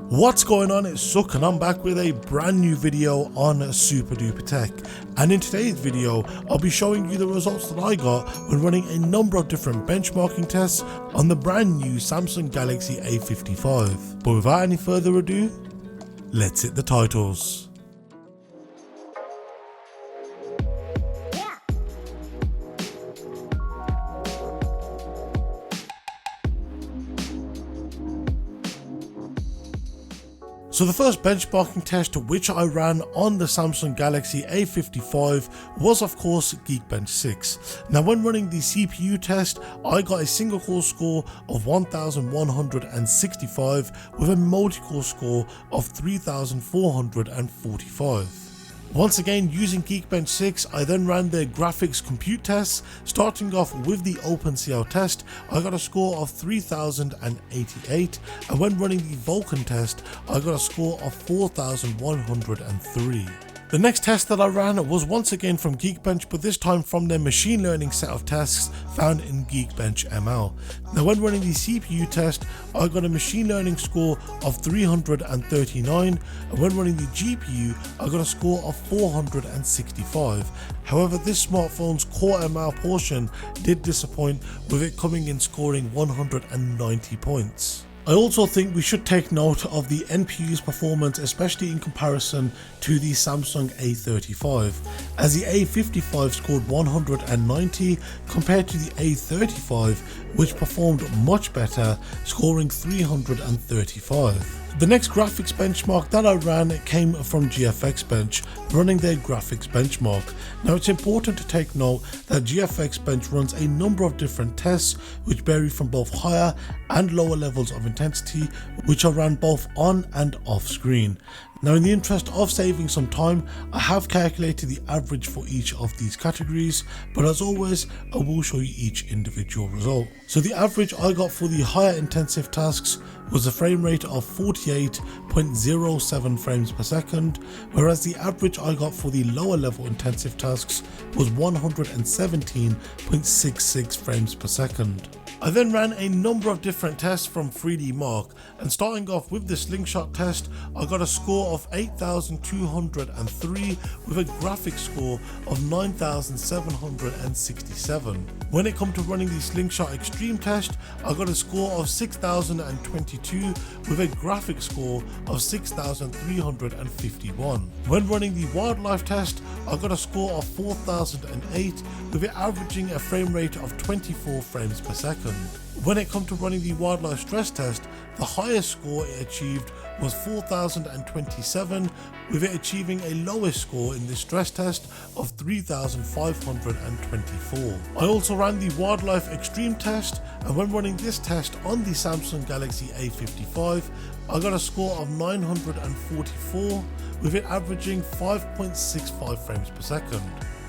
What's going on, it's Suk and I'm back with a brand new video on SuperDuprTech, and in today's video I'll be showing you the results that I got when running a number of different benchmarking tests on the brand new Samsung Galaxy A55. But without any further ado, let's hit the titles. So the first benchmarking test which I ran on the Samsung Galaxy A55 was of course Geekbench 6. Now when running the CPU test, I got a single core score of 1165 with a multi-core score of 3445. Once again, using Geekbench 6, I then ran their graphics compute tests. Starting off with the OpenCL test, I got a score of 3088, and when running the Vulkan test, I got a score of 4103. The next test that I ran was once again from Geekbench, but this time from their machine learning set of tasks found in Geekbench ML. Now when running the CPU test, I got a machine learning score of 339, and when running the GPU, I got a score of 465. However, this smartphone's Core ML portion did disappoint, with it coming in scoring 190 points. I also think we should take note of the NPU's performance, especially in comparison to the Samsung A35, as the A55 scored 190 compared to the A35, which performed much better, scoring 335. The next graphics benchmark that I ran came from GFX Bench, running their graphics benchmark. Now it's important to take note that GFX Bench runs a number of different tests which vary from both higher and lower levels of intensity, which are ran both on and off screen. Now in the interest of saving some time, I have calculated the average for each of these categories, but as always I will show you each individual result. So the average I got for the higher intensive tasks was a frame rate of 48.07 frames per second, whereas the average I got for the lower level intensive tasks was 117.66 frames per second. I then ran a number of different tests from 3D Mark, and starting off with the slingshot test, I got a score of 8203 with a graphics score of 9767. When it come to running the slingshot extreme test, I got a score of 6022 with a graphics score of 6351. When running the wildlife test, I got a score of 4008 with it averaging a frame rate of 24 frames per second. When it comes to running the wildlife stress test, the highest score it achieved was 4027, with it achieving a lowest score in this stress test of 3524. I also ran the wildlife extreme test, and when running this test on the Samsung Galaxy A55, I got a score of 944, with it averaging 5.65 frames per second.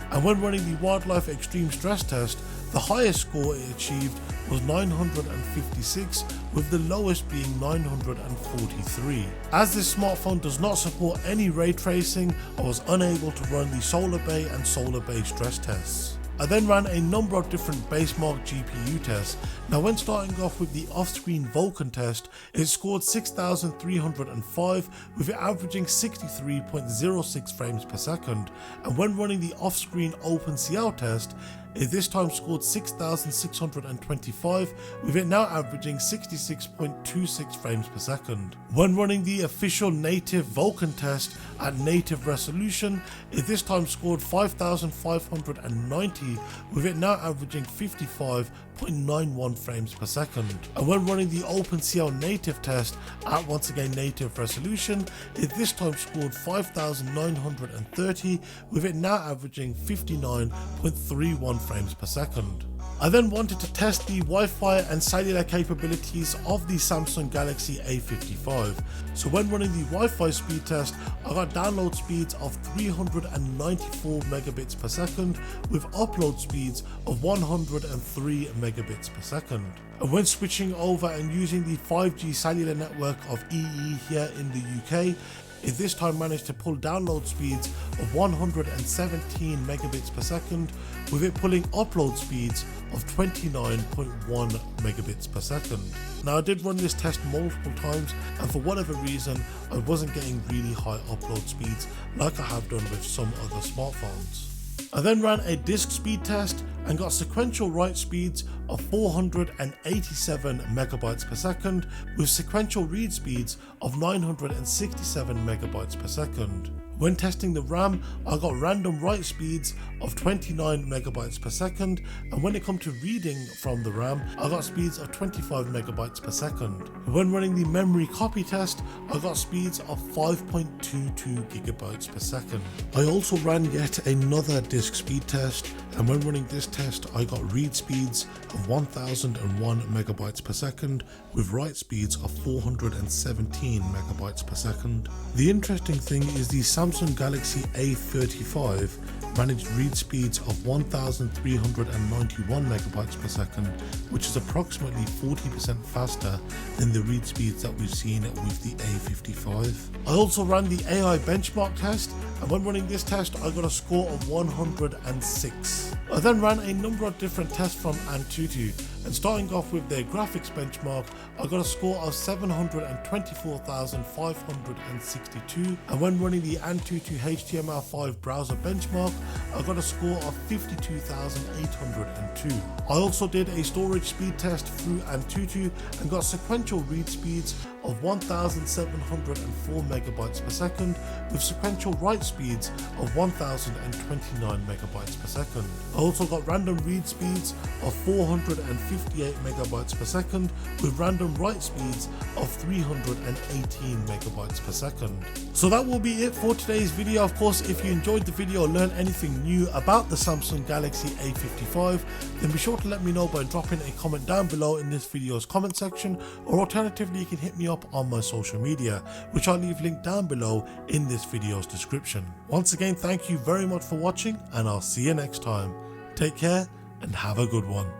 And when running the wildlife extreme stress test, the highest score it achieved was 956, with the lowest being 943. As this smartphone does not support any ray tracing, I was unable to run the Solar Bay and Solar Bay stress tests. I then ran a number of different basemark GPU tests. Now when starting off with the off-screen Vulkan test, it scored 6305 with it averaging 63.06 frames per second, and when running the off-screen OpenCL test, it this time scored 6625 with it now averaging 66.26 frames per second. When running the official native Vulkan test at native resolution, it this time scored 5590 with it now averaging 55.91 frames per second. And when running the OpenCL native test at once again native resolution, it this time scored 5930 with it now averaging 59.31 frames per second. I then wanted to test the Wi-Fi and cellular capabilities of the Samsung Galaxy A55. So when running the Wi-Fi speed test, I got download speeds of 394 megabits per second with upload speeds of 103 megabits per second. And when switching over and using the 5G cellular network of EE here in the UK, it this time managed to pull download speeds of 117 megabits per second, with it pulling upload speeds of 29.1 megabits per second. Now I did run this test multiple times, and for whatever reason I wasn't getting really high upload speeds like I have done with some other smartphones. I then ran a disk speed test and got sequential write speeds of 487 megabytes per second with sequential read speeds of 967 megabytes per second. When testing the RAM, I got random write speeds of 29 megabytes per second, and when it comes to reading from the RAM, I got speeds of 25 megabytes per second. When running the memory copy test, I got speeds of 5.22 gigabytes per second. I also ran yet another disk speed test, and when running this test, I got read speeds of 1001 megabytes per second with write speeds of 417 megabytes per second. The interesting thing is the Samsung Galaxy A55 managed read speeds of 1391 megabytes per second, which is approximately 40% faster than the read speeds that we've seen with the A55. I also ran the AI benchmark test, and when running this test I got a score of 106. I then ran a number of different tests from Antutu, and starting off with their graphics benchmark, I got a score of 724,562, and when running the Antutu HTML5 browser benchmark, I got a score of 52,802. I also did a storage speed test through Antutu and got sequential read speeds of 1,704 megabytes per second with sequential write speeds of 1,029 megabytes per second. I also got random read speeds of 458 megabytes per second with random write speeds of 318 megabytes per second. So that will be it for today's video. Of course, if you enjoyed the video or learned anything new about the Samsung Galaxy A55, then be sure to let me know by dropping a comment down below in this video's comment section, or alternatively you can hit me up on my social media, which I'll leave linked down below in this video's description. Once again, thank you very much for watching, and I'll see you next time. Take care and have a good one.